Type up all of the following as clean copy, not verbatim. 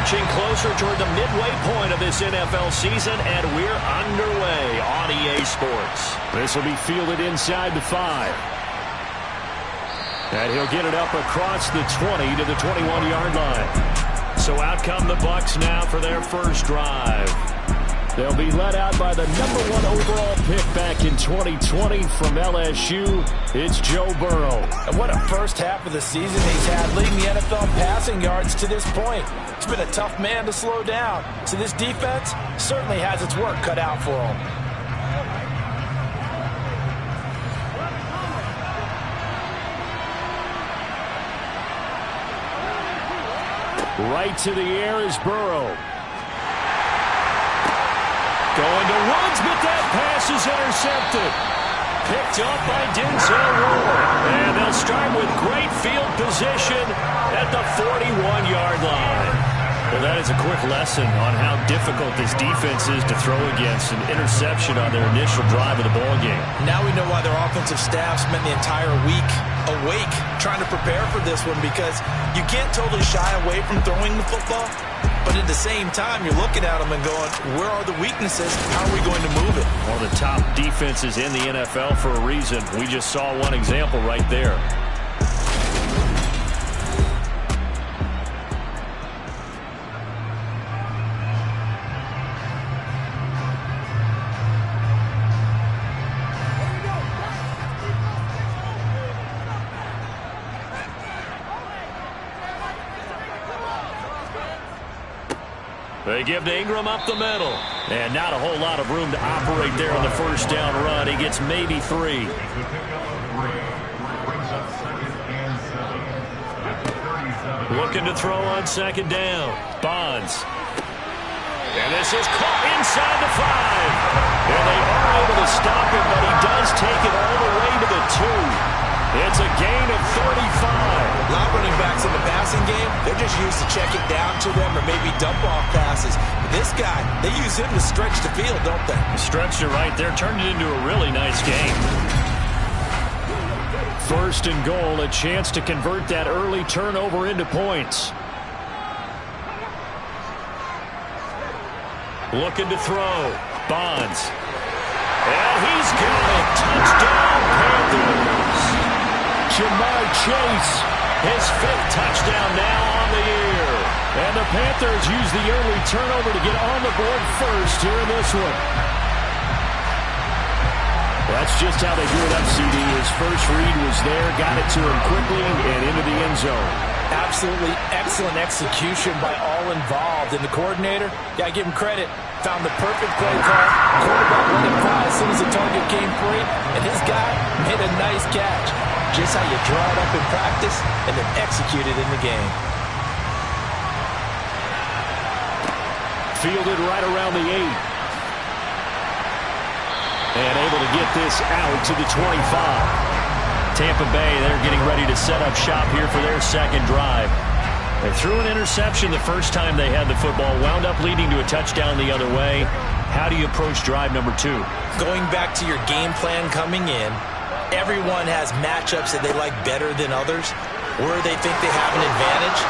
Marching closer toward the midway point of this NFL season, and we're underway on EA Sports. This will be fielded inside the 5. And he'll get it up across the 20 to the 21-yard line. So out come the Bucs now for their first drive. They'll be led out by the #1 overall pick back in 2020 from LSU. It's Joe Burrow. And what a first half of the season he's had, leading the NFL passing yards to this point. He's been a tough man to slow down. So this defense certainly has its work cut out for him. Right to the air is Burrow. Going to Woods, but that pass is intercepted. Picked up by Denzel Ward. And they'll start with great field position at the 41-yard line. Well, that is a quick lesson on how difficult this defense is to throw against. An interception on their initial drive of the ballgame. Now we know why their offensive staff spent the entire week awake trying to prepare for this one, because you can't totally shy away from throwing the football. But at the same time, you're looking at them and going, where are the weaknesses? How are we going to move it? One of the top defenses in the NFL for a reason. We just saw one example right there. They give to Ingram up the middle. And not a whole lot of room to operate there on the first down run. He gets maybe 3. Looking to throw on second down. Bonds. And this is caught inside the 5. And they are able to stop him, but he does take it all the way to the 2. It's a gain of 35. A lot of running backs in the passing game, they're just used to check it down to them or maybe dump off passes. But this guy, they use him to stretch the field, don't they? Stretched it right there, turned it into a really nice game. First and goal, a chance to convert that early turnover into points. Looking to throw. Bonds. And he's got it. Touchdown, Panthers. Jamar Chase, his 5th touchdown now on the year. And the Panthers use the early turnover to get on the board first here in this one. That's just how they drew it up, CD. His first read was there, got it to him quickly and into the end zone. Absolutely excellent execution by all involved. And the coordinator, got to give him credit, found the perfect play call. Quarterback let it fly as soon as the target came free, and his guy made a nice catch. Just how you draw it up in practice and then execute it in the game. Fielded right around the 8. And able to get this out to the 25. Tampa Bay, they're getting ready to set up shop here for their second drive. They threw an interception the first time they had the football, wound up leading to a touchdown the other way. How do you approach drive number 2? Going back to your game plan coming in, everyone has matchups that they like better than others, where they think they have an advantage.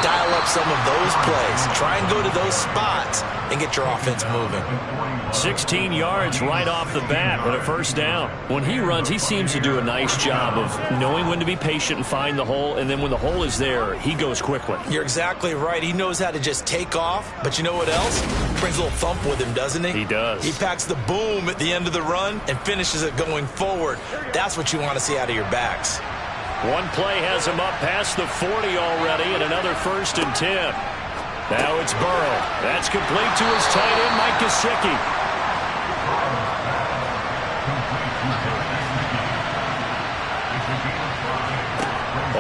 Dial up some of those plays. Try and go to those spots and get your offense moving. 16 yards right off the bat, but a first down. When he runs, he seems to do a nice job of knowing when to be patient and find the hole, and then when the hole is there, he goes quickly. You're exactly right. He knows how to just take off, but you know what else? Brings a little thump with him, doesn't he? He does. He packs the boom at the end of the run and finishes it going forward. That's what you want to see out of your backs. One play has him up past the 40 already, and another 1st and 10. Now it's Burrow. That's complete to his tight end, Mike Gesicki.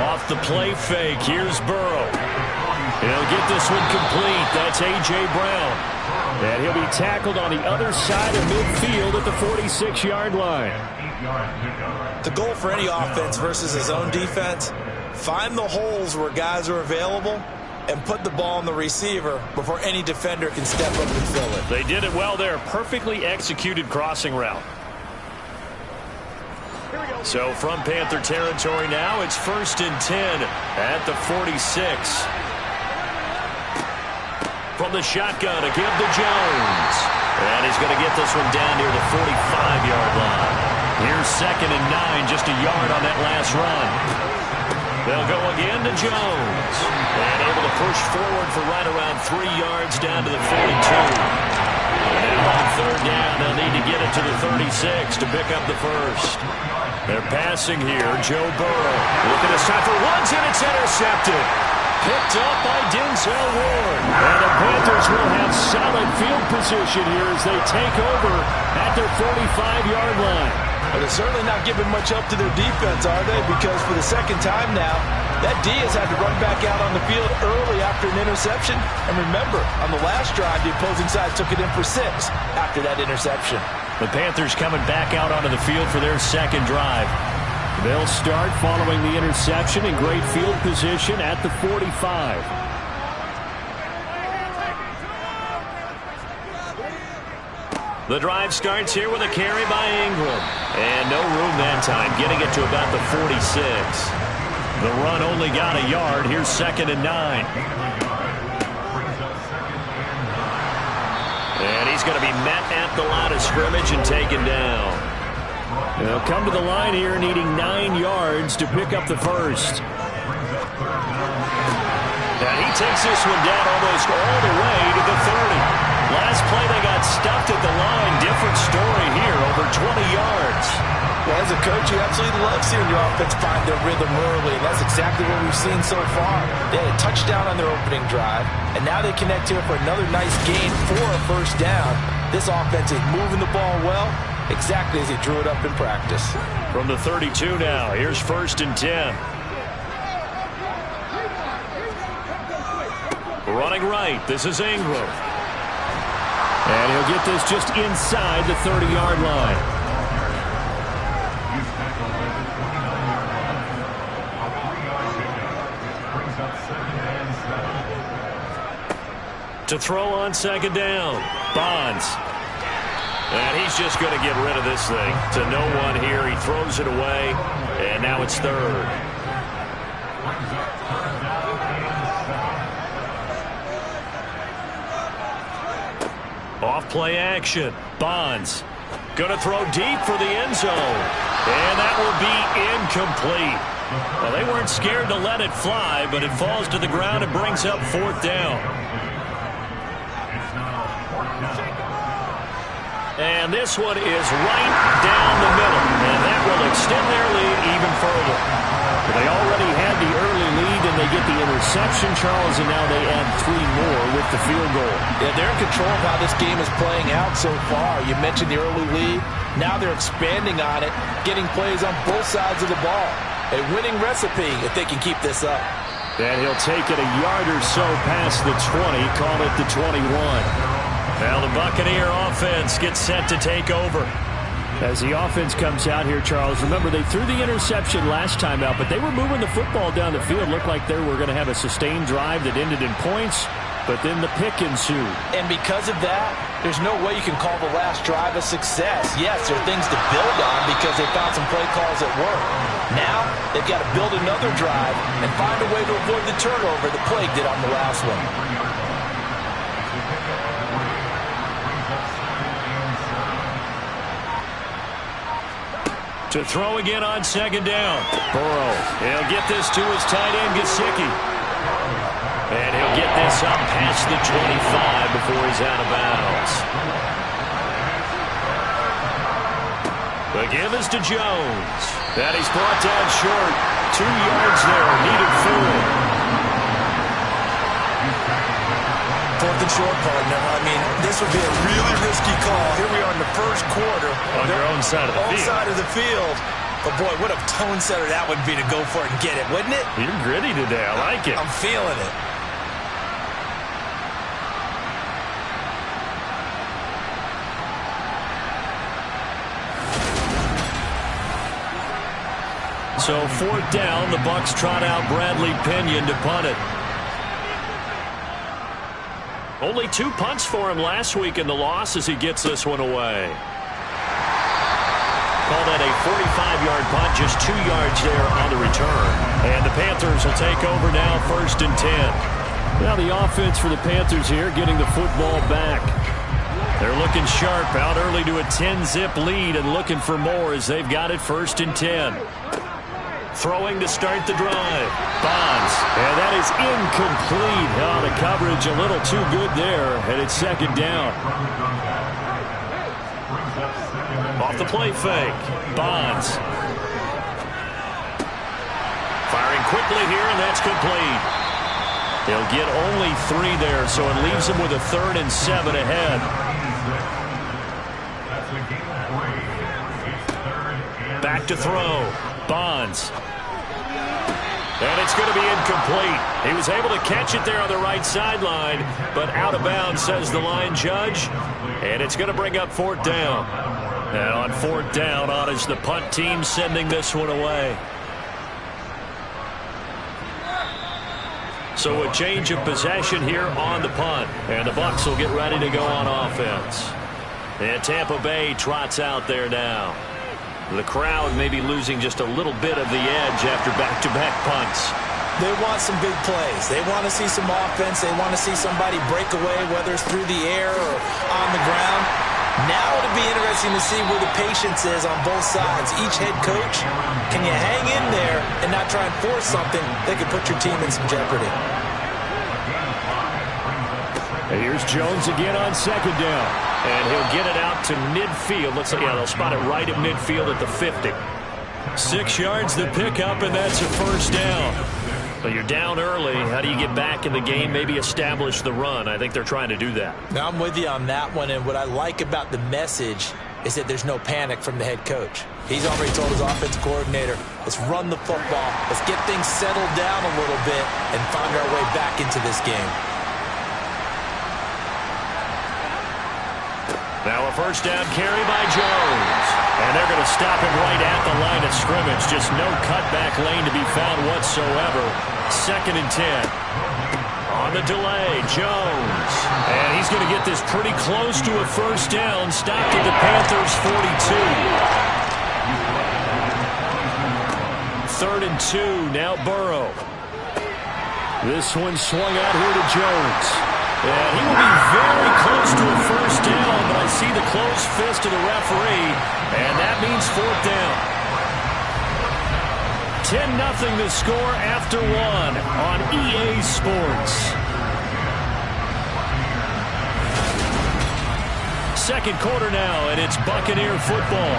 Off the play fake, here's Burrow. He'll get this one complete. That's A.J. Brown. And he'll be tackled on the other side of midfield at the 46-yard line. The goal for any offense versus his own defense, find the holes where guys are available and put the ball on the receiver before any defender can step up and fill it. They did it well there. Perfectly executed crossing route. So from Panther territory now, it's 1st and 10 at the 46. from the shotgun to give to Jones. And he's going to get this one down near the 45-yard line. Here's 2nd and 9, just a yard on that last run. They'll go again to Jones. And able to push forward for right around 3 yards down to the 42. And now on 3rd down, they'll need to get it to the 36 to pick up the first. They're passing here. Joe Burrow looking to stop for Woods, and it's intercepted. Picked up by Denzel Ward. And the Panthers will have solid field position here as they take over at their 45-yard line. Well, they're certainly not giving much up to their defense, are they? Because for the second time now, that D has had to run back out on the field early after an interception. And remember, on the last drive, the opposing side took it in for 6 after that interception. The Panthers coming back out onto the field for their second drive. They'll start following the interception in great field position at the 45. The drive starts here with a carry by Ingram. And no room that time, getting it to about the 46. The run only got a yard. Here's 2nd and 9. And he's going to be met at the line of scrimmage and taken down. They'll come to the line here needing 9 yards to pick up the first. And he takes this one down almost all the way to the 30. Last play they got stuffed at the line. Different story here, over 20 yards. Well, as a coach, you absolutely love seeing your offense find their rhythm early, and that's exactly what we've seen so far. They had a touchdown on their opening drive, and now they connect here for another nice gain for a first down. This offense is moving the ball well, exactly as he drew it up in practice. From the 32 now, here's 1st and 10. Running right, this is Ingram. And he'll get this just inside the 30-yard line. To throw on 2nd down, Bonds. And he's just going to get rid of this thing to no one here. He throws it away, and now it's 3rd. Off play action. Bonds going to throw deep for the end zone. And that will be incomplete. Well, they weren't scared to let it fly, but it falls to the ground and brings up 4th down. And this one is right down the middle. And that will extend their lead even further. They already had the early lead, and they get the interception, Charles, and now they add 3 more with the field goal. Yeah, they're in control of how this game is playing out so far. You mentioned the early lead. Now they're expanding on it, getting plays on both sides of the ball. A winning recipe if they can keep this up. And he'll take it a yard or so past the 20, call it the 21. Now the Buccaneer offense gets set to take over. As the offense comes out here, Charles, remember they threw the interception last time out, but they were moving the football down the field. Looked like they were going to have a sustained drive that ended in points, but then the pick ensued. And because of that, there's no way you can call the last drive a success. Yes, there are things to build on because they found some play calls that work. Now, they've got to build another drive and find a way to avoid the turnover the plague did on the last one. To throw again on 2nd down. Burrow, he'll get this to his tight end, Gesicki. And he'll get this up past the 25 before he's out of bounds. The give is to Jones. And he's brought down short. 2 yards there, needed 4. 4th and short, partner. I mean, this would be a really risky call. Here we are in the first quarter. On their own side of the field. Side of the field. But, boy, what a tone setter that would be to go for it and get it, wouldn't it? You're gritty today. I like it. I'm feeling it. So 4th down, the Bucs trot out Bradley Pinion to punt it. Only 2 punts for him last week in the loss as he gets this one away. Call that a 45-yard punt, just 2 yards there on the return. And the Panthers will take over now, 1st and 10. Now the offense for the Panthers here getting the football back. They're looking sharp, out early to a 10-zip lead and looking for more as they've got it 1st and 10. Throwing to start the drive. Bonds. And that is incomplete. Oh, the coverage a little too good there, and it's 2nd down. Off the play fake. Bonds. Firing quickly here, and that's complete. They'll get only 3 there, so it leaves them with a 3rd and 7 ahead. Back to throw. Bonds. And it's going to be incomplete. He was able to catch it there on the right sideline, but out of bounds, says the line judge. And it's going to bring up 4th down. And on 4th down, on is the punt team sending this one away. So a change of possession here on the punt. And the Bucs will get ready to go on offense. And Tampa Bay trots out there now. The crowd may be losing just a little bit of the edge after back-to-back punts. They want some big plays. They want to see some offense. They want to see somebody break away, whether it's through the air or on the ground. Now it'll be interesting to see where the patience is on both sides. Each head coach, can you hang in there and not try and force something that could put your team in some jeopardy? And here's Jones again on 2nd down. And he'll get it out to midfield. Looks like, yeah, they'll spot it right at midfield at the 50. 6 yards the pickup, and that's a 1st down. But you're down early. How do you get back in the game, maybe establish the run? I think they're trying to do that. Now, I'm with you on that one, and what I like about the message is that there's no panic from the head coach. He's already told his offensive coordinator, let's run the football, let's get things settled down a little bit and find our way back into this game. Now a 1st down carry by Jones. And they're going to stop him right at the line of scrimmage. Just no cutback lane to be found whatsoever. 2nd and 10. On the delay, Jones. And he's going to get this pretty close to a 1st down. Stopped at the Panthers' 42. 3rd and 2, now Burrow. This one swung out here to Jones. And he will be very close to a 1st down, but I see the closed fist of the referee, and that means 4th down. 10-0 the score after 1 on EA Sports. 2nd quarter now, and it's Buccaneer football.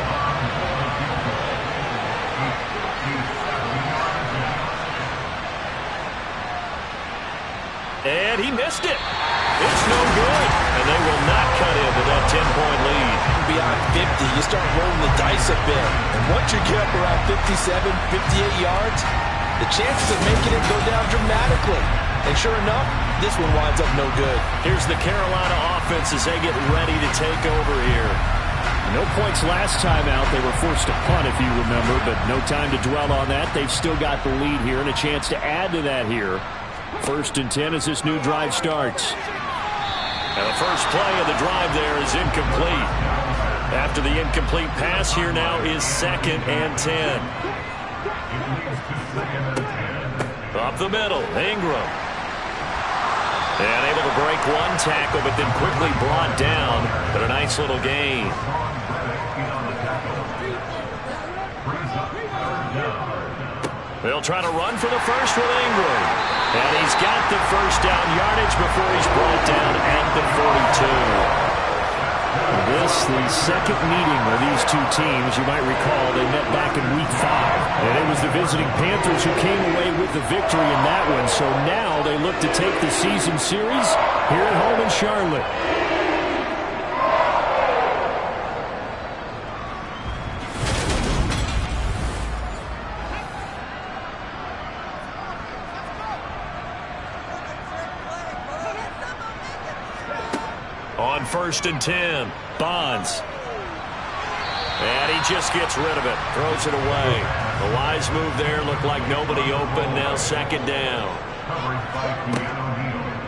And he missed it. It's no good. And they will not cut into that 10-point lead. Beyond 50, you start rolling the dice a bit. And once you get up around 57, 58 yards, the chances of making it go down dramatically. And sure enough, this one winds up no good. Here's the Carolina offense as they get ready to take over here. No points last time out. They were forced to punt, if you remember, but no time to dwell on that. They've still got the lead here and a chance to add to that here. 1st and 10 as this new drive starts. And the first play of the drive there is incomplete. After the incomplete pass, here now is 2nd and 10. Up the middle, Ingram. And able to break one tackle, but then quickly brought down. But a nice little gain. They'll try to run for the first with Ingram. And he's got the 1st down yardage before he's brought down at the 42. This, the 2nd meeting of these two teams. You might recall they met back in Week 5. And it was the visiting Panthers who came away with the victory in that one. So now they look to take the season series here at home in Charlotte. On 1st and 10, Bonds. And he just gets rid of it, throws it away. A wise move there, looked like nobody open, now 2nd down.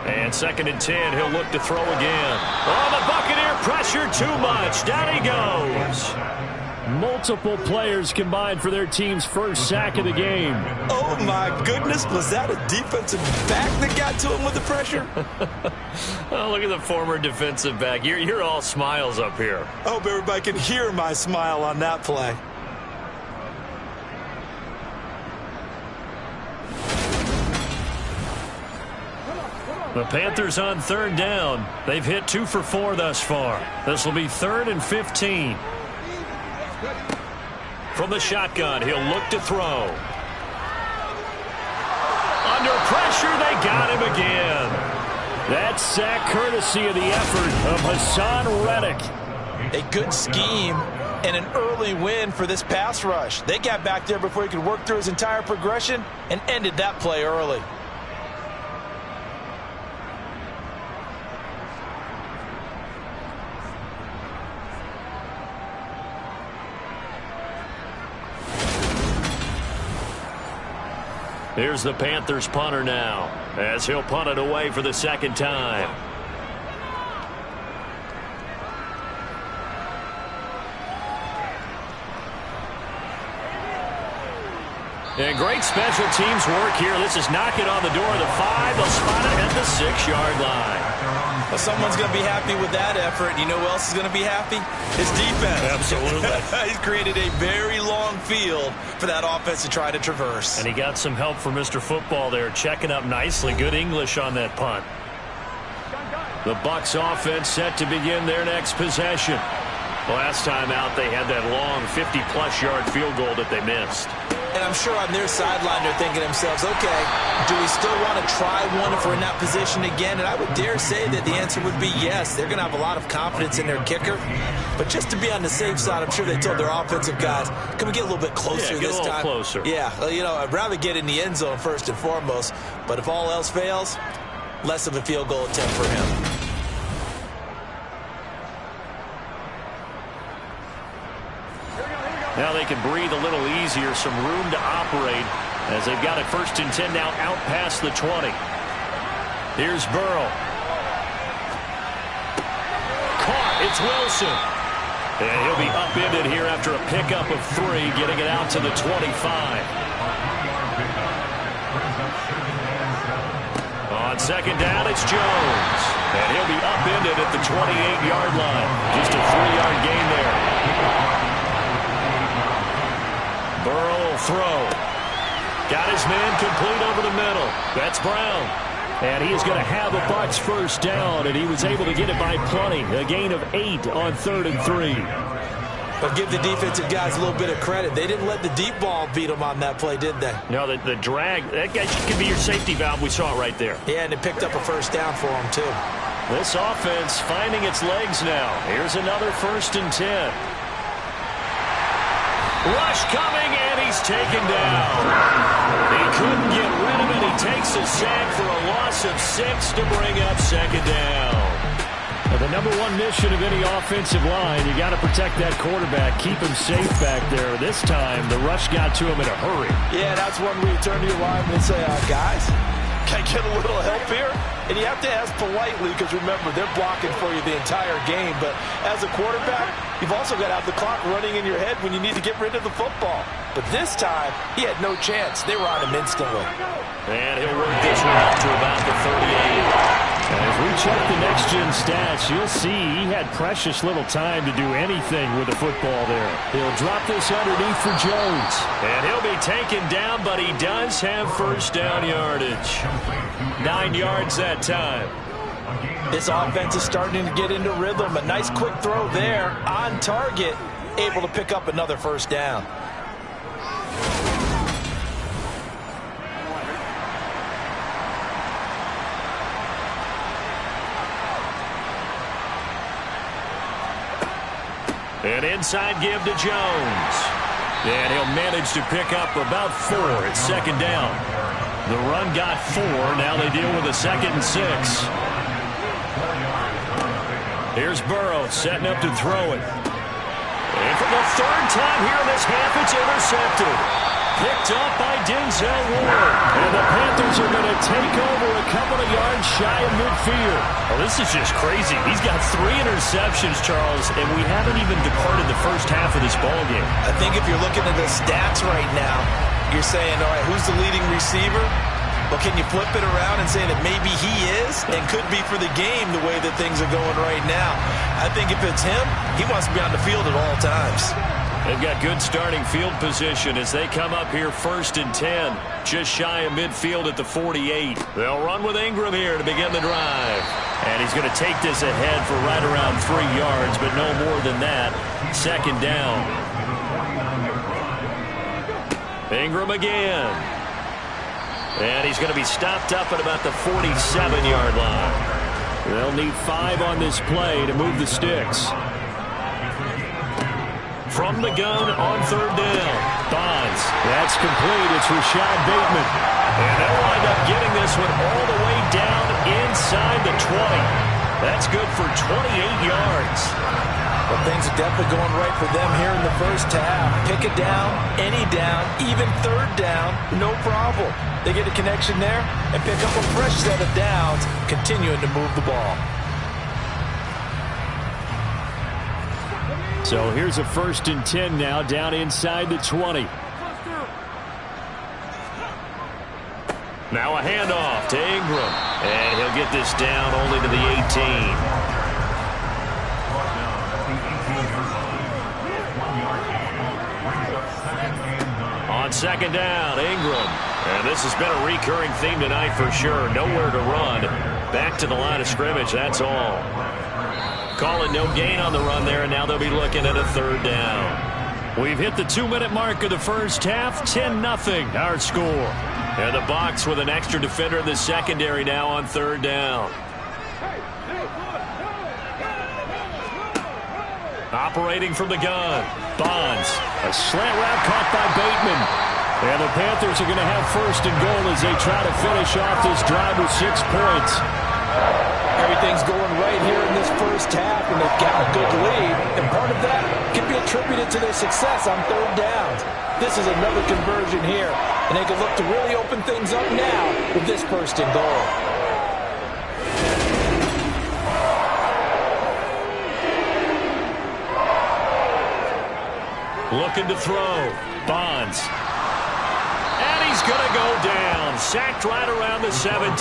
And 2nd and 10, he'll look to throw again. Oh, the Buccaneer pressure too much, down he goes. Multiple players combined for their team's first sack of the game. Oh, my goodness. Was that a defensive back that got to him with the pressure? Oh, look at the former defensive back. You're all smiles up here. I hope everybody can hear my smile on that play. The Panthers on third down. They've hit 2 for 4 thus far. This will be 3rd and 15. From the shotgun, he'll look to throw. Under pressure, they got him again. That sack courtesy of the effort of Hassan Reddick. A good scheme and an early win for this pass rush. They got back there before he could work through his entire progression and ended that play early. Here's the Panthers punter now, as he'll punt it away for the second time. And great special teams work here. This is knocking on the door of the 5. They'll spot it at the 6-yard line. Well, someone's going to be happy with that effort. You know who else is going to be happy? His defense. Absolutely. He's created a very long field for that offense to try to traverse. And he got some help from Mr. Football there, checking up nicely. Good English on that punt. The Bucs offense set to begin their next possession. Last time out, they had that long 50-plus yard field goal that they missed. And I'm sure on their sideline they're thinking to themselves, okay, do we still want to try one if we're in that position again? And I would dare say that the answer would be yes. They're going to have a lot of confidence in their kicker. But just to be on the safe side, I'm sure they told their offensive guys, can we get a little bit closer this time? Closer. Yeah, well, you know, I'd rather get in the end zone first and foremost. But if all else fails, less of a field goal attempt for him. Now they can breathe a little easier, some room to operate as they've got it 1st and 10 now out past the 20. Here's Burrow. Caught. It's Wilson. And he'll be upended here after a pickup of 3, getting it out to the 25. On second down, it's Jones. And he'll be upended at the 28-yard line. Just a 3-yard gain there. Burrow will throw. Got his man complete over the middle. That's Brown. And he is going to have a Bucs first down, and he was able to get it by plenty. A gain of 8 on 3rd and 3. But give the defensive guys a little bit of credit. They didn't let the deep ball beat them on that play, did they? No, the drag, that guy could be your safety valve. We saw it right there. Yeah, and it picked up a first down for them, too. This offense finding its legs now. Here's another 1st and 10. Rush coming, and he's taken down. He couldn't get rid of it. He takes a sack for a loss of 6 to bring up second down. Well, the number one mission of any offensive line, you got to protect that quarterback, keep him safe back there. This time, the rush got to him in a hurry. Yeah, that's one where you turn to your lineman and say, guys, can I get a little help here? And you have to ask politely because, remember, they're blocking for you the entire game. But as a quarterback, you've also got to have the clock running in your head when you need to get rid of the football. But this time, he had no chance. They were on him instantly. And he'll work this one out to about the 38. As we check the next-gen stats, you'll see he had precious little time to do anything with the football there. He'll drop this underneath for Jones. And he'll be taken down, but he does have first down yardage. 9 yards that time. This offense is starting to get into rhythm. A nice quick throw there on target, able to pick up another first down. An inside give to Jones. And he'll manage to pick up about 4 at second down. The run got 4. Now they deal with a 2nd and 6. Here's Burrow setting up to throw it. And for the 3rd time here in this half, it's intercepted. Picked up by Denzel Ward. And the Panthers are going to take over a couple of yards shy of midfield. Well, this is just crazy. He's got 3 interceptions, Charles, and we haven't even departed the first half of this ballgame. I think if you're looking at the stats right now, you're saying, all right, who's the leading receiver? Well, can you flip it around and say that maybe he is and could be for the game the way that things are going right now? I think if it's him, he wants to be on the field at all times. They've got good starting field position as they come up here 1st and 10, just shy of midfield at the 48. They'll run with Ingram here to begin the drive. And he's going to take this ahead for right around 3 yards, but no more than that. 2nd down. Ingram again. And he's going to be stopped up at about the 47-yard line. They'll need 5 on this play to move the sticks. From the gun on 3rd down. Bonds. That's complete. It's Rashad Bateman. And they'll wind up getting this one all the way down inside the 20. That's good for 28 yards. Well, things are definitely going right for them here in the first half. Pick a down, any down, even 3rd down, no problem. They get a connection there and pick up a fresh set of downs, continuing to move the ball. So here's a 1st and 10 now, down inside the 20. Now a handoff to Ingram. And he'll get this down only to the 18. On 2nd down, Ingram. And this has been a recurring theme tonight for sure. Nowhere to run. Back to the line of scrimmage, that's all. Call it no gain on the run there, and now they'll be looking at a 3rd down. We've hit the 2-minute mark of the first half. 10-0 our score. And the Bucs with an extra defender in the secondary now on 3rd down. Operating from the gun, Bonds. A slant route caught by Bateman. And the Panthers are going to have 1st and goal as they try to finish off this drive with 6 points. Everything's going right here in this first half, and they've got a good lead. And part of that can be attributed to their success on 3rd downs. This is another conversion here, and they can look to really open things up now with this 1st and goal. Looking to throw. Bonds. And he's going to go down. Sacked right around the 17.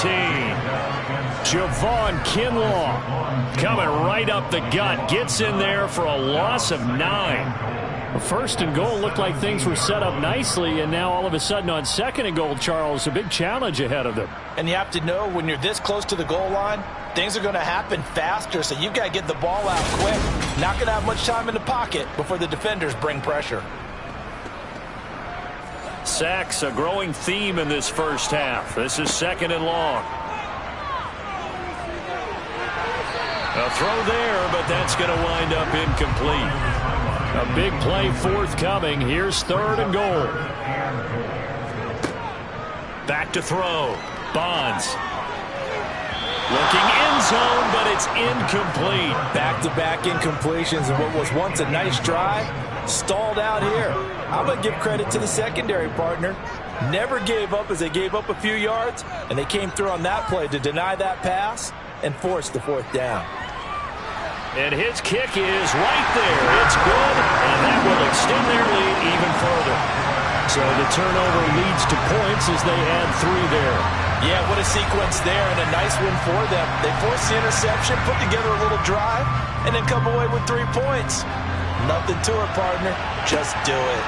Javon Kinlaw coming right up the gut. Gets in there for a loss of 9. A 1st and goal looked like things were set up nicely, and now all of a sudden on 2nd and goal, Charles, a big challenge ahead of them. And you have to know when you're this close to the goal line, things are going to happen faster, so you've got to get the ball out quick. Not going to have much time in the pocket before the defenders bring pressure. Sacks, a growing theme in this first half. This is 2nd and long. A throw there, but that's going to wind up incomplete. A big play forthcoming. Here's 3rd and goal. Back to throw. Bonds. Looking end zone, but it's incomplete. Back-to-back incompletions and what was once a nice drive stalled out here. I'm going to give credit to the secondary partner. Never gave up as they gave up a few yards, and they came through on that play to deny that pass and force the 4th down. And his kick is right there. It's good, and that will extend their lead even further. So the turnover leads to points as they add 3 there. Yeah, what a sequence there, and a nice win for them. They forced the interception, put together a little drive, and then come away with 3 points. Nothing to it, partner. Just do it.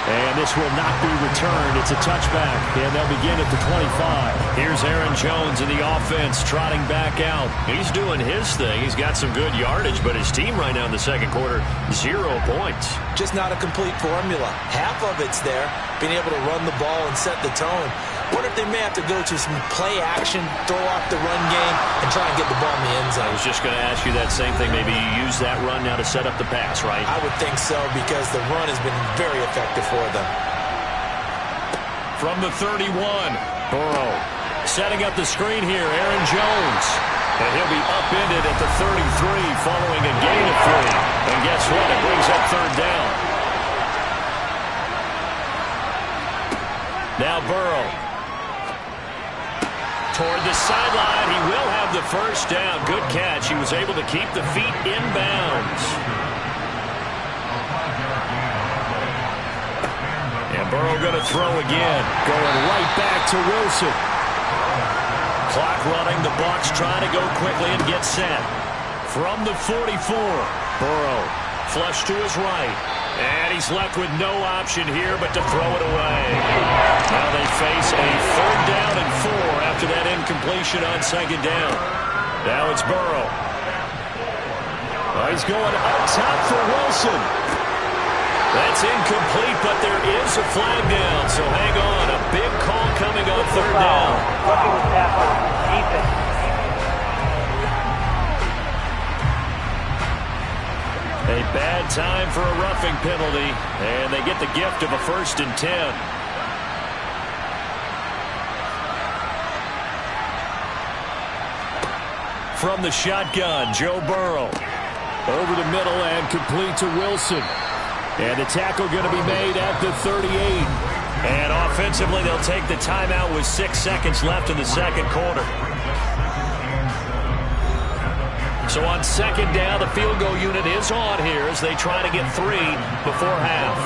And this will not be returned. It's a touchback, and they'll begin at the 25. Here's Aaron Jones in the offense trotting back out. He's doing his thing. He's got some good yardage, but his team right now in the 2nd quarter, 0 points. Just not a complete formula. Half of it's there, being able to run the ball and set the tone. What if they may have to go to some play action, throw off the run game, and try and get the ball in the end zone? I was just going to ask you that same thing. Maybe you use that run now to set up the pass, right? I would think so, because the run has been very effective for them. From the 31, Burrow setting up the screen here, Aaron Jones. And he'll be upended at the 33 following a gain of 3. And guess what? It brings up 3rd down. Now Burrow. Toward the sideline. He will have the first down. Good catch. He was able to keep the feet in bounds. And Burrow going to throw again. Going right back to Wilson. Clock running. The Bucs trying to go quickly and get set. From the 44. Burrow flush to his right. And he's left with no option here but to throw it away. Now they face a 3rd down and 4 after that incompletion on 2nd down. Now it's Burrow. He's going up top for Wilson. That's incomplete, but there is a flag down, so hang on. A big call coming on 3rd down. A bad time for a roughing penalty, and they get the gift of a 1st and 10. From the shotgun, Joe Burrow. Over the middle and complete to Wilson. And the tackle going to be made at the 38. And offensively, they'll take the timeout with 6 seconds left in the 2nd quarter. So on 2nd down, the field goal unit is on here as they try to get 3 before half.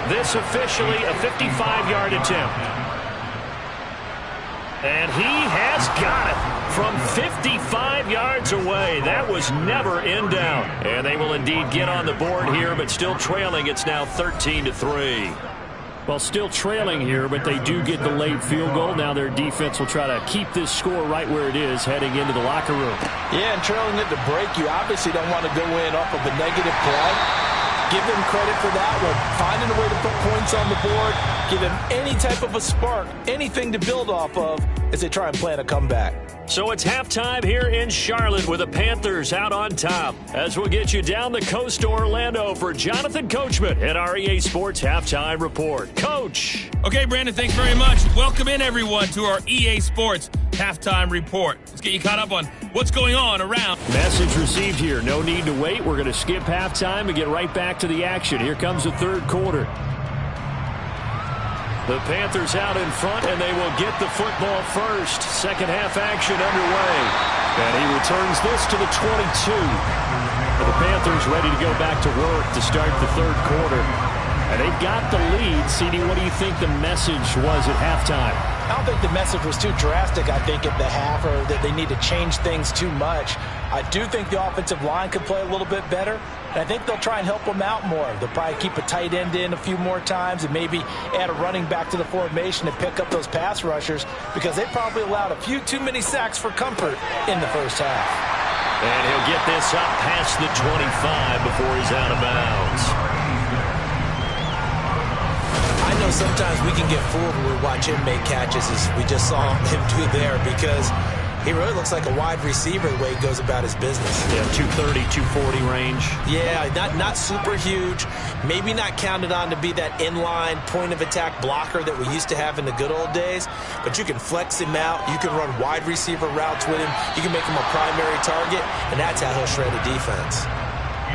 This officially a 55-yard attempt. And he has got it from 55 yards away. That was never in doubt. And they will indeed get on the board here, but still trailing. It's now 13-3. Well, still trailing here, but they do get the late field goal. Now their defense will try to keep this score right where it is heading into the locker room. Yeah, and trailing at the break, you obviously don't want to go in off of a negative play. Give them credit for that one. Finding a way to put points on the board, give them any type of a spark, anything to build off of as they try and plan a comeback. So it's halftime here in Charlotte with the Panthers out on top. As we'll get you down the coast to Orlando for Jonathan Coachman at our EA Sports Halftime Report. Coach. Okay, Brandon, thanks very much. Welcome in, everyone, to our EA Sports Halftime Report. Let's get you caught up on what's going on around. Message received here. No need to wait. We're going to skip halftime and get right back to the action. Here comes the 3rd quarter. The Panthers out in front, and they will get the football first. 2nd half action underway. And he returns this to the 22. The Panthers ready to go back to work to start the 3rd quarter. And they've got the lead. CD, what do you think the message was at halftime? I don't think the message was too drastic, I think, at the half, or that they need to change things too much. I do think the offensive line could play a little bit better, and I think they'll try and help them out more. They'll probably keep a tight end in a few more times and maybe add a running back to the formation to pick up those pass rushers because they probably allowed a few too many sacks for comfort in the 1st half. And he'll get this up past the 25 before he's out of bounds. I know sometimes we can get fooled when we watch him make catches as we just saw him do there because he really looks like a wide receiver the way he goes about his business. Yeah, 230, 240 range. Yeah, not super huge. Maybe not counted on to be that inline point-of-attack blocker that we used to have in the good old days. But you can flex him out. You can run wide receiver routes with him. You can make him a primary target, and that's how he'll shred a defense.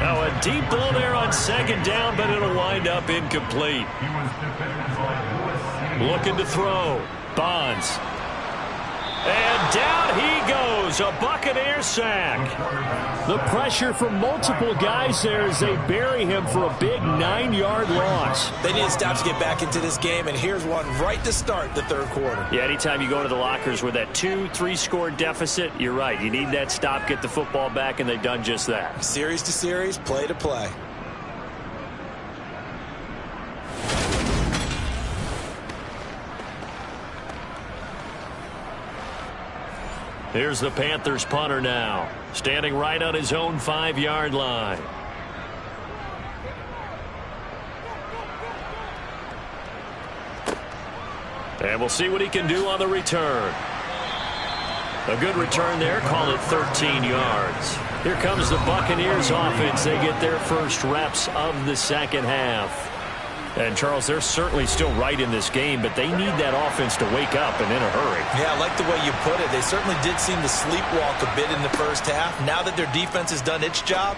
Now a deep ball there on 2nd down, but it'll wind up incomplete. Looking to throw. Bonds. And down he goes, a Buccaneer sack. The pressure from multiple guys there as they bury him for a big 9-yard loss. They need to stop to get back into this game, and here's one right to start the 3rd quarter. Yeah, anytime you go to the lockers with that 2-3 score deficit, you're right. You need that stop, get the football back, and they've done just that. Series to series, play to play. Here's the Panthers punter now, standing right on his own 5-yard line. And we'll see what he can do on the return. A good return there, call it 13 yards. Here comes the Buccaneers offense. They get their first reps of the 2nd half. And, Charles, they're certainly still right in this game, but they need that offense to wake up and in a hurry. Yeah, I like the way you put it. They certainly did seem to sleepwalk a bit in the 1st half. Now that their defense has done its job,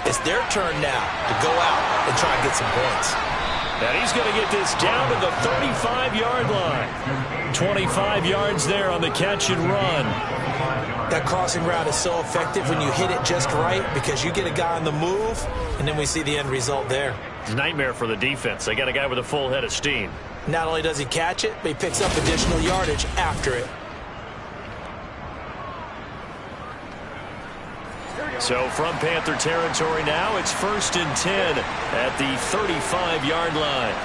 it's their turn now to go out and try and get some points. And he's going to get this down to the 35-yard line. 25 yards there on the catch and run. That crossing route is so effective when you hit it just right because you get a guy on the move, and then we see the end result there. It's a nightmare for the defense. They got a guy with a full head of steam. Not only does he catch it, but he picks up additional yardage after it. So from Panther territory now, it's 1st and 10 at the 35-yard line.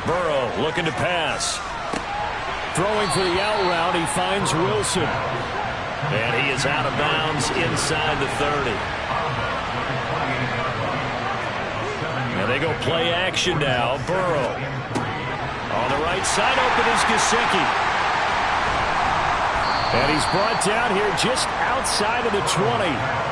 Burrow looking to pass. Throwing for the out route, he finds Wilson. And he is out of bounds inside the 30. And they go play action now. Burrow. On the right side, open is Gesicki. And he's brought down here just outside of the 20.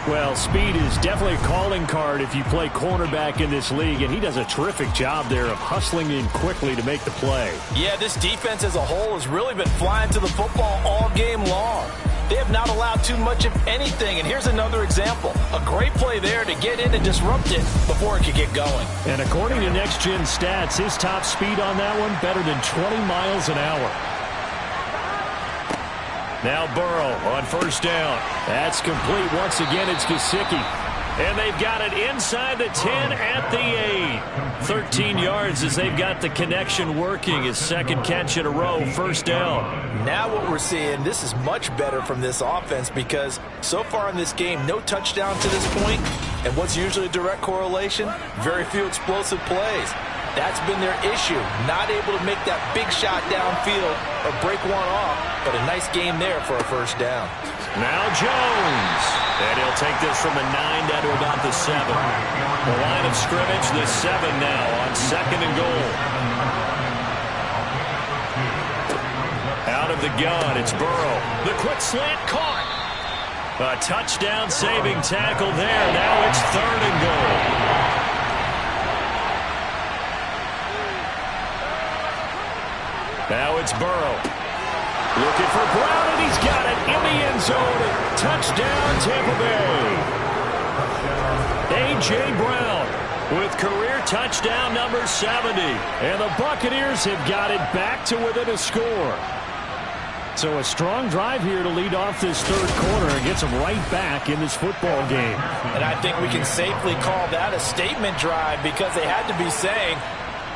Well, speed is definitely a calling card if you play cornerback in this league, and he does a terrific job there of hustling in quickly to make the play. Yeah, this defense as a whole has really been flying to the football all game long. They have not allowed too much of anything, and here's another example. A great play there to get in and disrupt it before it could get going. And according to Next Gen Stats, his top speed on that one better than 20 miles an hour. Now Burrow on 1st down. That's complete. Once again, it's Gesicki. And they've got it inside the 10 at the 8. 13 yards as they've got the connection working. His second catch in a row, 1st down. Now what we're seeing, this is much better from this offense because so far in this game, no touchdown to this point. And what's usually a direct correlation? Very few explosive plays. That's been their issue. Not able to make that big shot downfield or break one off, but a nice game there for a 1st down. Now Jones. And he'll take this from the 9 down to about the 7. The line of scrimmage, the 7 now on 2nd and goal. Out of the gun, it's Burrow. The quick slant caught. A touchdown saving tackle there. Now it's 3rd and goal. Now it's Burrow. Looking for Brown, and he's got it in the end zone. Touchdown, Tampa Bay. A.J. Brown with career touchdown number 70. And the Buccaneers have got it back to within a score. So a strong drive here to lead off this 3rd quarter and gets them right back in this football game. And I think we can safely call that a statement drive because they had to be saying,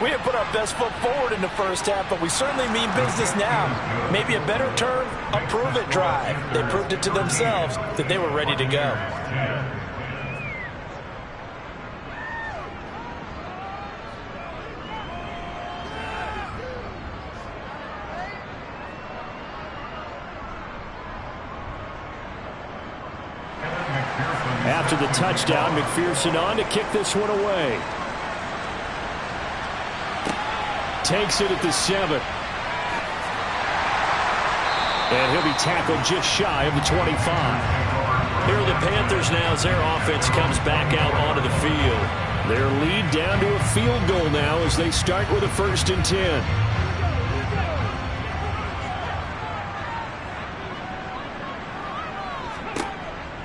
we didn't put our best foot forward in the 1st half, but we certainly mean business now. Maybe a better term, a prove-it drive. They proved it to themselves that they were ready to go. After the touchdown, McPherson on to kick this one away. Takes it at the 7. And he'll be tackled just shy of the 25. Here are the Panthers now as their offense comes back out onto the field. Their lead down to a field goal now as they start with a 1st and 10.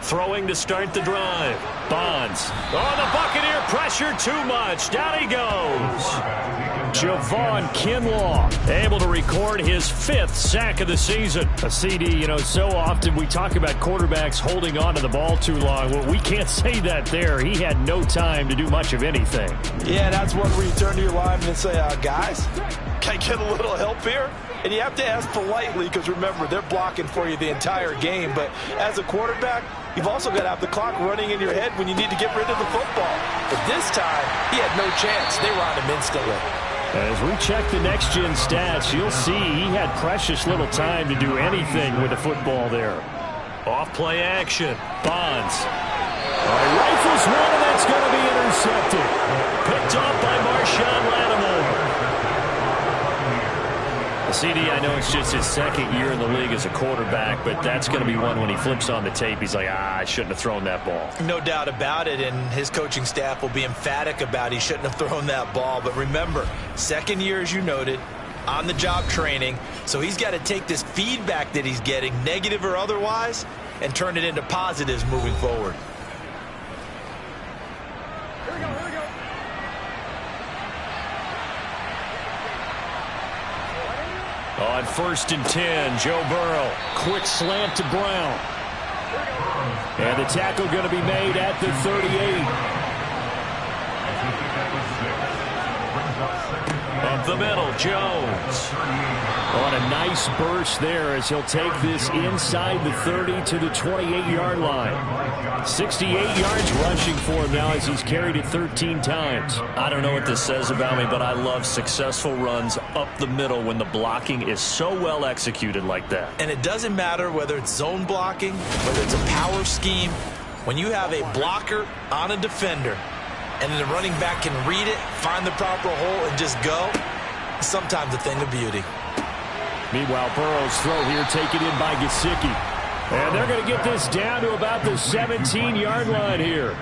Throwing to start the drive. Bonds. Oh, the Buccaneer pressure too much. Down he goes. Javon Kinlaw able to record his 5th sack of the season. A CD, you know, so often we talk about quarterbacks holding on to the ball too long. Well, we can't say that there. He had no time to do much of anything. Yeah, that's one where you turn to your lineman and say, guys, can I get a little help here? And you have to ask politely because, remember, they're blocking for you the entire game. But as a quarterback, you've also got to have the clock running in your head when you need to get rid of the football. But this time, he had no chance. They were on him instantly. As we check the next-gen stats, you'll see he had precious little time to do anything with the football there. Off-play action. Bonds. Rifles one, and that's going to be intercepted. Picked off by Marshawn Lattimore. CD, I know it's just his 2nd year in the league as a quarterback, but that's going to be one when he flips on the tape, he's like, I shouldn't have thrown that ball. No doubt about it, and his coaching staff will be emphatic about he shouldn't have thrown that ball. But remember, 2nd year, as you noted, on-the-job training, so he's got to take this feedback that he's getting, negative or otherwise, and turn it into positives moving forward. On 1st and 10, Joe Burrow. Quick slant to Brown. And the tackle going to be made at the 38. Up the middle, Jones. On a nice burst there as he'll take this inside the 30 to the 28-yard line. 68 yards rushing for him now as he's carried it 13 times. I don't know what this says about me, but I love successful runs up the middle when the blocking is so well executed like that. And it doesn't matter whether it's zone blocking, whether it's a power scheme. When you have a blocker on a defender and then the running back can read it, find the proper hole, and just go, sometimes a thing of beauty. Meanwhile, Burrow's throw here taken in by Gesicki. And they're going to get this down to about the 17-yard line here.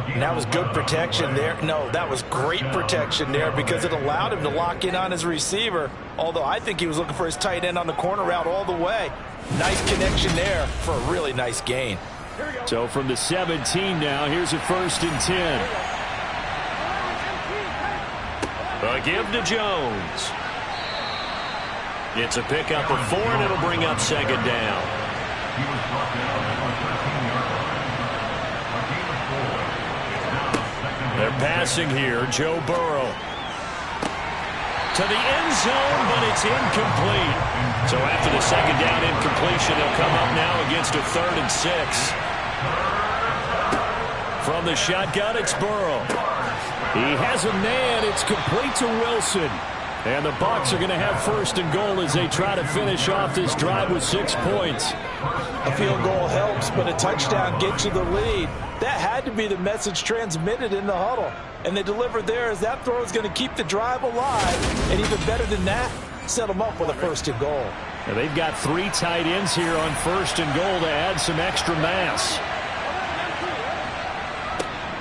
And that was good protection there. No, that was great protection there because it allowed him to lock in on his receiver, although I think he was looking for his tight end on the corner route all the way. Nice connection there for a really nice gain. So from the 17 now, here's a 1st and 10. A give to Jones. It's a pickup of 4, and it'll bring up 2nd down. They're passing here. Joe Burrow. To the end zone, but it's incomplete. So after the 2nd down incompletion, he'll come up now against a 3rd and 6. From the shotgun, it's Burrow. He has a man. It's complete to Wilson. And the Bucs are going to have 1st and goal as they try to finish off this drive with 6 points. A field goal helps, but a touchdown gets you the lead. That had to be the message transmitted in the huddle. And they delivered there as that throw is going to keep the drive alive. And even better than that, set them up with a 1st and goal. Now they've got 3 tight ends here on 1st and goal to add some extra mass.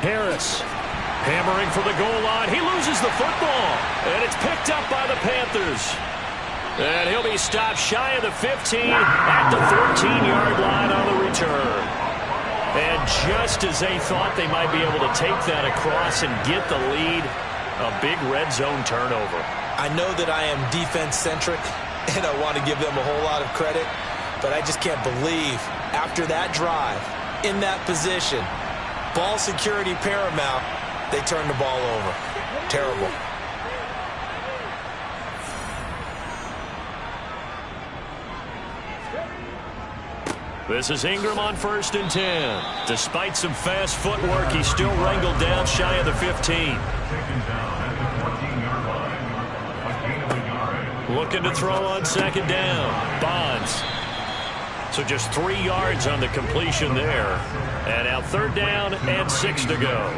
Harris. Hammering for the goal line. He loses the football. And it's picked up by the Panthers. And he'll be stopped shy of the 15 at the 13-yard line on the return. And just as they thought they might be able to take that across and get the lead, a big red zone turnover. I know that I am defense-centric, and I want to give them a whole lot of credit, but I just can't believe after that drive, in that position, ball security paramount, they turned the ball over. Terrible. This is Ingram on 1st and 10. Despite some fast footwork, he's still wrangled down shy of the 15. Looking to throw on 2nd down. Bonds. So just 3 yards on the completion there. And now 3rd down and 6 to go.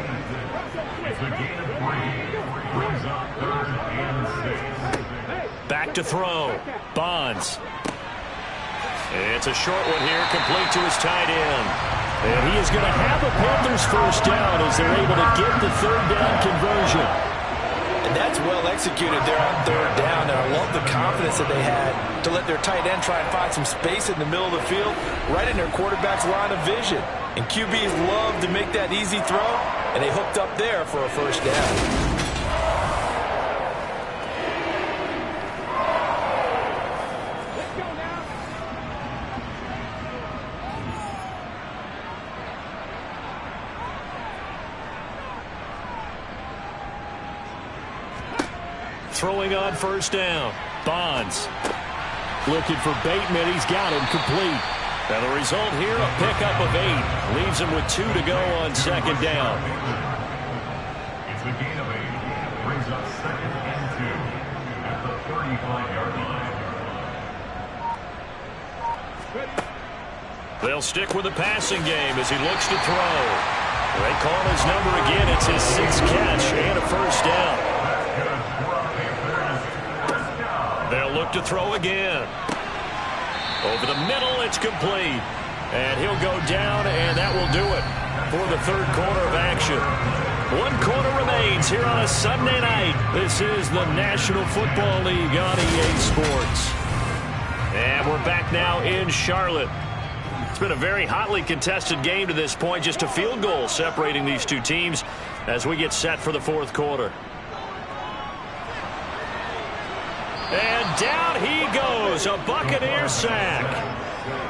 Back to throw. Bonds. It's a short one here, complete to his tight end. And he is going to have a Panthers 1st down as they're able to get the 3rd down conversion. And that's well executed there on 3rd down. And I love the confidence that they had to let their tight end try and find some space in the middle of the field, right in their quarterback's line of vision. And QBs love to make that easy throw, and they hooked up there for a 1st down. Throwing on 1st down. Bonds. Looking for Bateman. He's got him complete. Now the result here, a pickup of 8. Leaves him with 2 to go on 2nd down. It's a gain of 8. Brings up 2nd and 2 at the 35-yard line. They'll stick with the passing game as he looks to throw. They call his number again. It's his 6th catch and a 1st down. They'll look to throw again. Over the middle, it's complete. And he'll go down, and that will do it for the 3rd quarter of action. 1 quarter remains here on a Sunday night. This is the National Football League on EA Sports. And we're back now in Charlotte. It's been a very hotly contested game to this point. Just a field goal separating these two teams as we get set for the 4th quarter. And down he goes, a Buccaneer sack.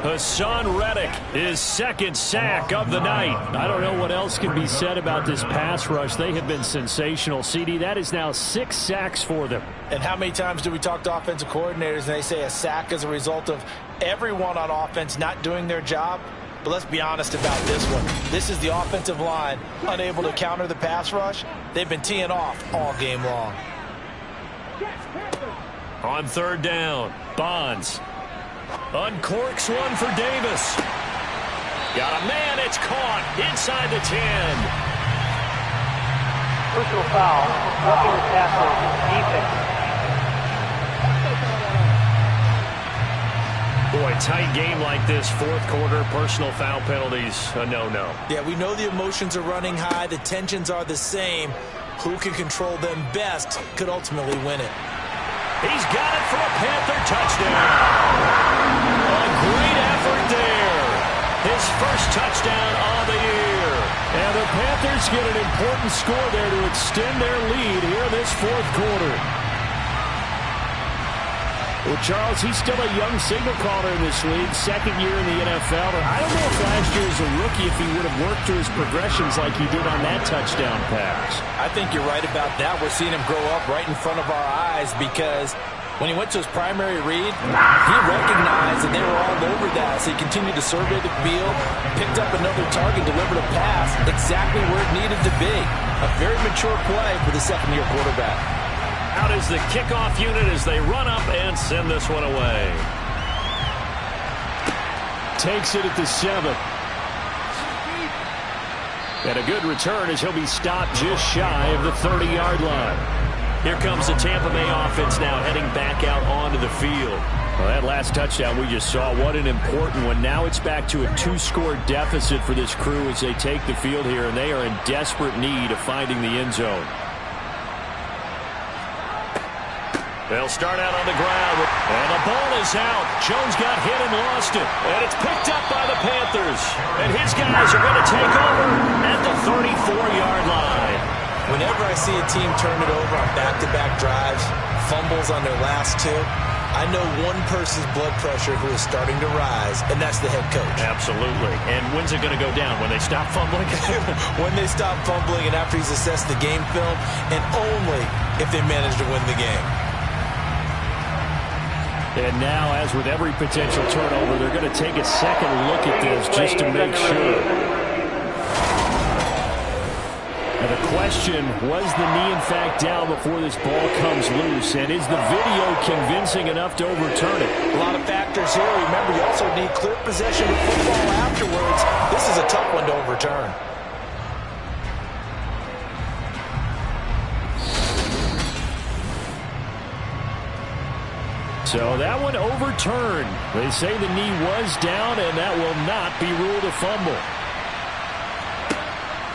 Hassan Reddick, his second sack of the night. I don't know what else can be said about this pass rush. They have been sensational, CD. That is now 6 sacks for them. And how many times do we talk to offensive coordinators and they say a sack is a result of everyone on offense not doing their job? But let's be honest about this one. This is the offensive line unable to counter the pass rush. They've been teeing off all game long. On third down, Bonds uncorks one for Davis. Got a man, it's caught inside the 10. Personal foul, roughing the tackle, defense. Boy, tight game like this, fourth quarter, personal foul penalties, a no-no. Yeah, we know the emotions are running high, the tensions are the same. Who can control them best could ultimately win it. He's got it for a Panther touchdown. A great effort there. His first touchdown of the year. And the Panthers get an important score there to extend their lead here in this fourth quarter. Well, Charles, he's still a young signal caller in this league, second year in the NFL. But I don't know if last year as a rookie if he would have worked through his progressions like he did on that touchdown pass. I think you're right about that. We're seeing him grow up right in front of our eyes because when he went to his primary read, he recognized that they were all over that. So he continued to survey the field, picked up another target, delivered a pass exactly where it needed to be. A very mature play for the second-year quarterback. Out is the kickoff unit as they run up and send this one away. Takes it at the 7. And a good return as he'll be stopped just shy of the 30-yard line. Here comes the Tampa Bay offense now heading back out onto the field. Well, that last touchdown we just saw, what an important one. Now it's back to a 2-score deficit for this crew as they take the field here, and they are in desperate need of finding the end zone. They'll start out on the ground, and the ball is out. Jones got hit and lost it, and it's picked up by the Panthers. And his guys are going to take over at the 34-yard line. Whenever I see a team turn it over on back-to-back drives, fumbles on their last two, I know one person's blood pressure who is starting to rise, and that's the head coach. Absolutely. And when's it going to go down? When they stop fumbling? When they stop fumbling and after he's assessed the game film, and only if they manage to win the game. And now, as with every potential turnover, they're going to take a second look at this just to make sure. And the question, was the knee in fact down before this ball comes loose? And is the video convincing enough to overturn it? A lot of factors here. Remember, you also need clear possession of football afterwards. This is a tough one to overturn. So that one overturned. They say the knee was down, and that will not be ruled a fumble.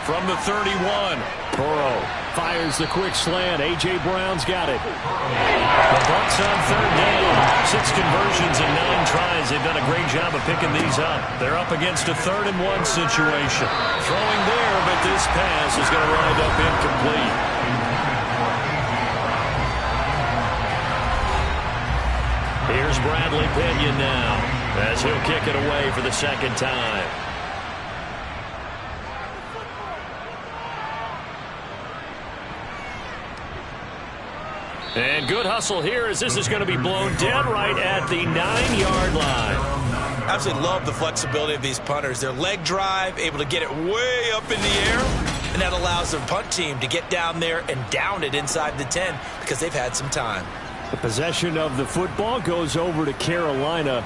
From the 31, Burrow fires the quick slant. A.J. Brown's got it. The Bucs on third down. 6 conversions and 9 tries. They've done a great job of picking these up. They're up against a 3rd and 1 situation. Throwing there, but this pass is going to wind up incomplete. Here's Bradley Pinion now as he'll kick it away for the second time. And good hustle here as this is going to be blown dead right at the 9-yard line. I absolutely love the flexibility of these punters. Their leg drive, able to get it way up in the air, and that allows their punt team to get down there and down it inside the 10 because they've had some time. The possession of the football goes over to Carolina.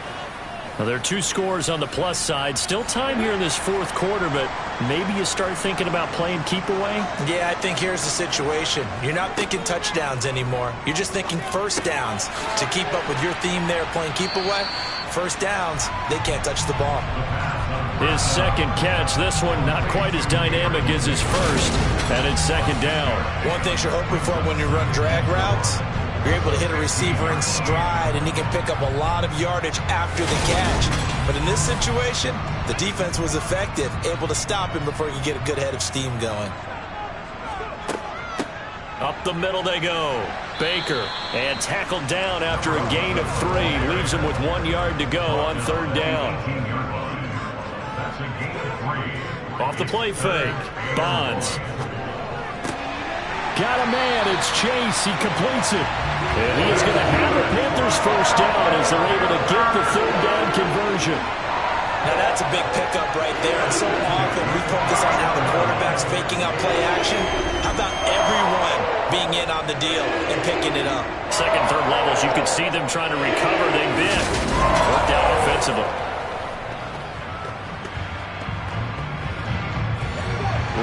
Well, there are 2 scores on the plus side. Still time here in this fourth quarter, but maybe you start thinking about playing keep away? Yeah, I think here's the situation. You're not thinking touchdowns anymore. You're just thinking first downs. To keep up with your theme there, playing keep away, first downs, they can't touch the ball. His second catch, this one not quite as dynamic as his first, and it's second down. One thing you're hoping for when you run drag routes, you're able to hit a receiver in stride, and he can pick up a lot of yardage after the catch. But in this situation, the defense was effective, able to stop him before he could get a good head of steam going. Up the middle they go. Baker, and tackled down after a gain of 3. Leaves him with 1 yard to go on 3rd down. Off the play fake. Bonds. Got a man. It's Chase. He completes it. And he is going to have the Panthers first down as they're able to get the 3rd down conversion. Now that's a big pickup right there, and so often we focus on how the quarterback's faking out play action. How about everyone being in on the deal and picking it up? Second, third levels, you can see them trying to recover. They've been worked out offensively.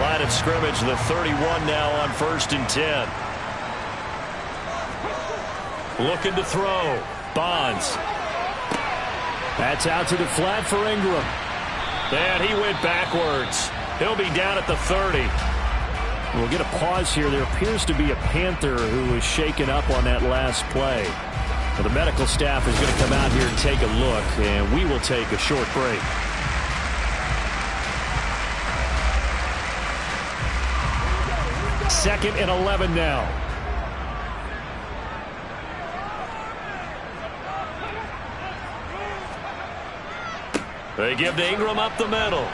Line of scrimmage, the 31 now on 1st and 10. Looking to throw. Bonds. That's out to the flat for Ingram. And he went backwards. He'll be down at the 30. We'll get a pause here. There appears to be a Panther who was shaken up on that last play. Well, the medical staff is going to come out here and take a look, and we will take a short break. Second and 11 now. They give to Ingram up the middle.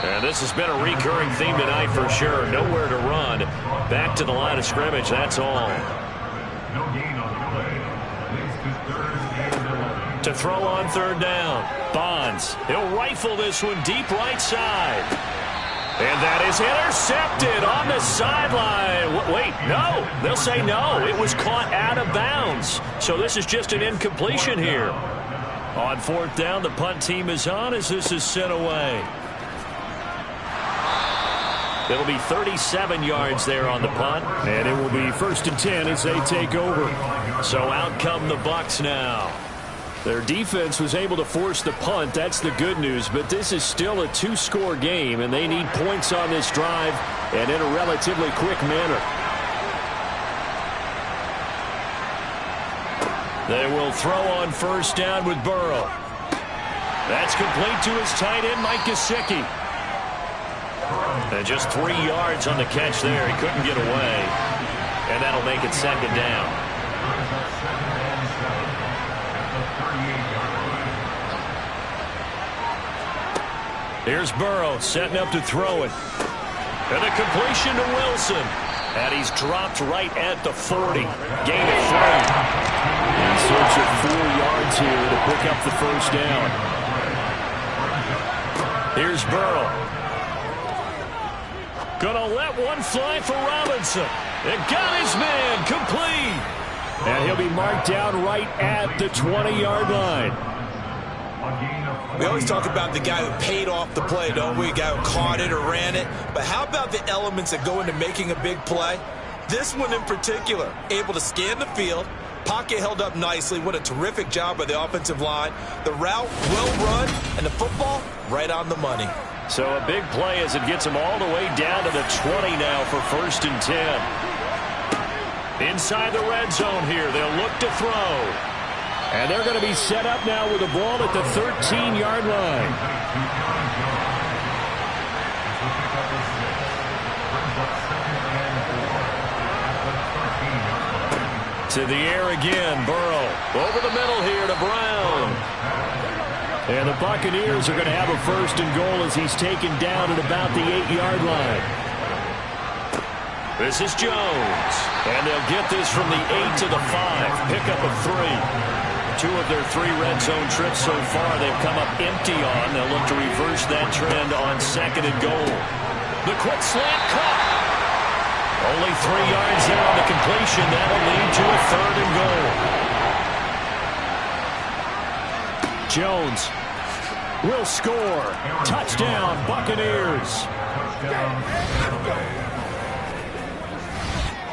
And this has been a recurring theme tonight for sure. Nowhere to run. Back to the line of scrimmage. That's all. No gain on the play. Leads to 3rd and 11. To throw on 3rd down. Bonds. He'll rifle this one deep right side. And that is intercepted on the sideline. Wait, no. They'll say no. It was caught out of bounds. So this is just an incompletion here. On 4th down, the punt team is on as this is sent away. It'll be 37 yards there on the punt. And it will be 1st and 10 as they take over. So out come the Bucs now. Their defense was able to force the punt. That's the good news. But this is still a 2-score game, and they need points on this drive and in a relatively quick manner. They will throw on 1st down with Burrow. That's complete to his tight end, Mike Gesicki. And just 3 yards on the catch there. He couldn't get away. And that'll make it 2nd down. Here's Burrow setting up to throw it. And a completion to Wilson. And he's dropped right at the 40. Gain of 3. In search of 4 yards here to pick up the 1st down. Here's Burrow. Gonna let one fly for Robinson. It got his man complete. And he'll be marked down right at the 20-yard line. We always talk about the guy who paid off the play, don't we? A guy who caught it or ran it. But how about the elements that go into making a big play? This one in particular, able to scan the field, pocket held up nicely. What a terrific job by the offensive line. The route well run, and the football right on the money. So a big play as it gets them all the way down to the 20 now for 1st and 10. Inside the red zone here, they'll look to throw. And they're going to be set up now with the ball at the 13-yard line. To the air again, Burrow. Over the middle here to Brown. And the Buccaneers are going to have a 1st and goal as he's taken down at about the 8-yard line. This is Jones. And they'll get this from the 8 to the 5. Pickup of 3. 2 of their 3 red zone trips so far they've come up empty on. They'll look to reverse that trend on 2nd and goal. The quick slant cut. Only 3 yards there on the completion. That'll lead to a 3rd and goal. Jones will score. Touchdown, Buccaneers.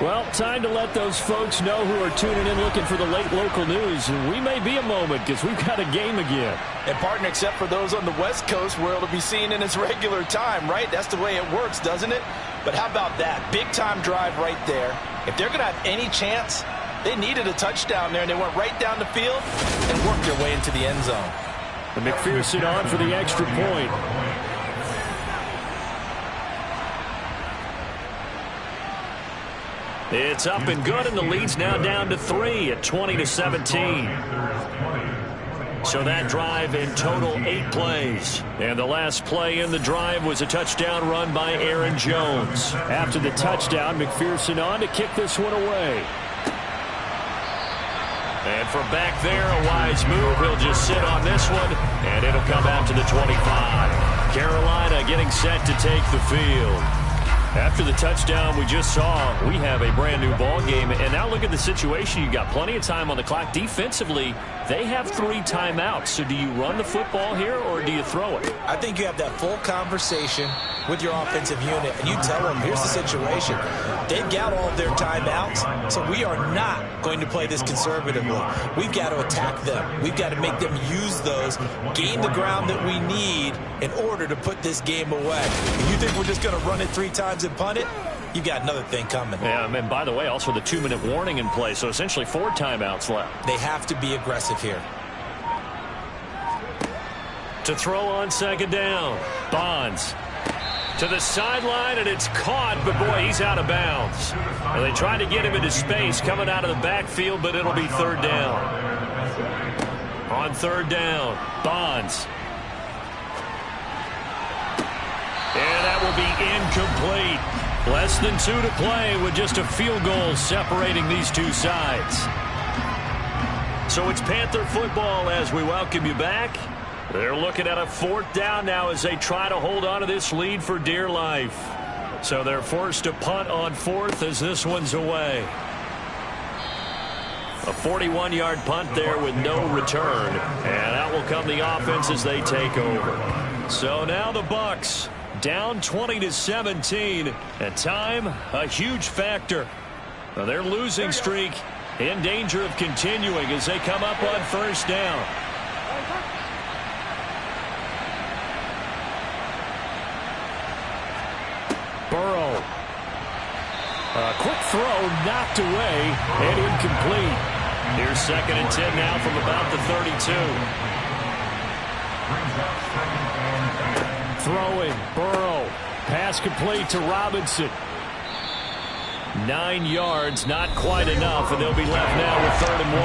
Well, time to let those folks know who are tuning in looking for the late local news. And we may be a moment because we've got a game again. And, partner, except for those on the West Coast where it'll be seen in its regular time, right? That's the way it works, doesn't it? But how about that? Big-time drive right there. If they're going to have any chance, they needed a touchdown there, and they went right down the field and worked their way into the end zone. And McPherson on for the extra point. It's up and good, and the lead's now down to 3 at 20-17. So that drive in total 8 plays. And the last play in the drive was a touchdown run by Aaron Jones. After the touchdown, McPherson on to kick this one away. And from back there, a wise move. He'll just sit on this one, and it'll come out to the 25. Carolina getting set to take the field. After the touchdown we just saw, we have a brand new ball game. And now look at the situation. You got plenty of time on the clock. Defensively, they have 3 timeouts. So do you run the football here or do you throw it? I think you have that full conversation with your offensive unit, and you tell them, here's the situation. They've got all of their timeouts, so we are not going to play this conservatively. We've got to attack them. We've got to make them use those, gain the ground that we need in order to put this game away. If you think we're just going to run it 3 times and punt it, you've got another thing coming. Yeah, and by the way, also the 2-minute warning in play, so essentially 4 timeouts left. They have to be aggressive here. To throw on second down, Bonds. To the sideline, and it's caught, but boy, he's out of bounds. Well, they tried to get him into space coming out of the backfield, but it'll be 3rd down. On 3rd down, Bonds. And that will be incomplete. Less than 2 to play with just a field goal separating these two sides. So it's Panther football as we welcome you back. They're looking at a 4th down now as they try to hold on to this lead for dear life. So they're forced to punt on 4th as this one's away. A 41-yard punt there with no return. And out will come the offense as they take over. So now the Bucs down 20-17. And time, a huge factor. Now their losing streak in danger of continuing as they come up on 1st down. Burrow. A quick throw knocked away and incomplete. Here's 2nd and 10 now from about the 32. Throwing, Burrow. Pass complete to Robinson. 9 yards, not quite enough, and they'll be left now with 3rd and 1.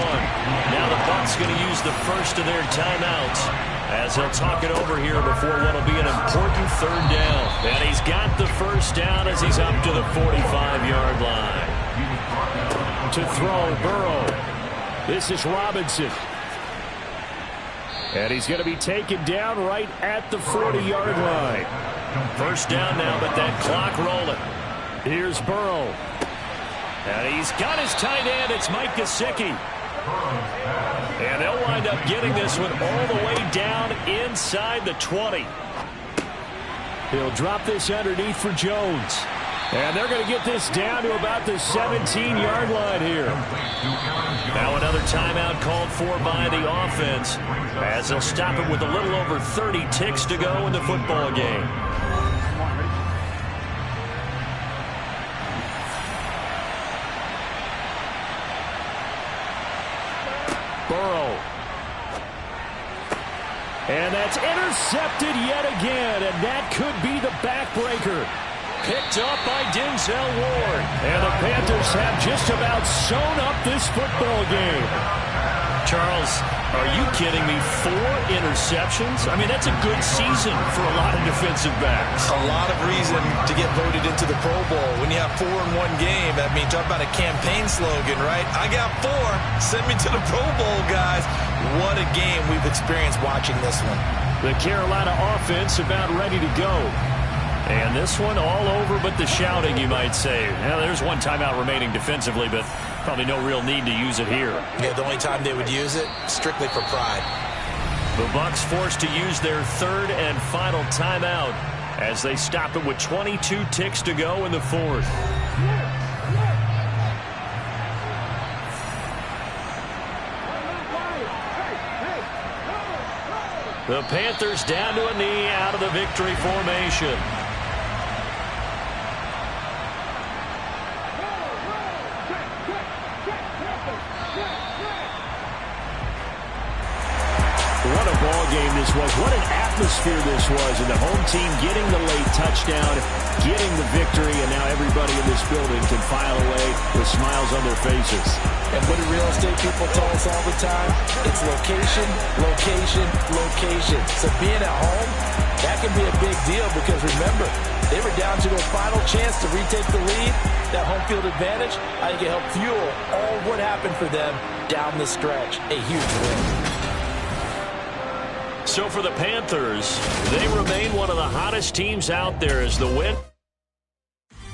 Now the Bucs going to use the first of their timeouts as they'll talk it over here before what will be an important 3rd down. And he's got the 1st down as he's up to the 45-yard line. To throw, Burrow. This is Robinson. And he's going to be taken down right at the 40-yard line. 1st down now, but that clock rolling. Here's Burrow. And he's got his tight end. It's Mike Gesicki. And they'll wind up getting this one all the way down inside the 20. He'll drop this underneath for Jones. And they're going to get this down to about the 17-yard line here. Now another timeout called for by the offense as they'll stop it with a little over 30 ticks to go in the football game. Burrow. And that's intercepted yet again, and that could be the backbreaker. Picked up by Denzel Ward. And the Panthers have just about sewn up this football game. Charles, are you kidding me? 4 interceptions? I mean, that's a good season for a lot of defensive backs. A lot of reason to get voted into the Pro Bowl. When you have 4 in one game, I mean, talk about a campaign slogan, right? I got 4. Send me to the Pro Bowl, guys. What a game we've experienced watching this one. The Carolina offense about ready to go. And this one all over but the shouting, you might say. Now, there's one timeout remaining defensively, but probably no real need to use it here. Yeah, the only time they would use it, strictly for pride. The Bucs forced to use their 3rd and final timeout as they stop it with 22 ticks to go in the 4th. The Panthers down to a knee out of the victory formation. What a ball game this was. What an atmosphere this was. And the home team getting the late touchdown, getting the victory, and now everybody in this this building can file away with smiles on their faces. And what do real estate people tell us all the time? It's location, location, location. So being at home, that can be a big deal because remember, they were down to their final chance to retake the lead. That home field advantage, I think it helped fuel all what happened for them down the stretch. A huge win. So for the Panthers, they remain one of the hottest teams out there as the win.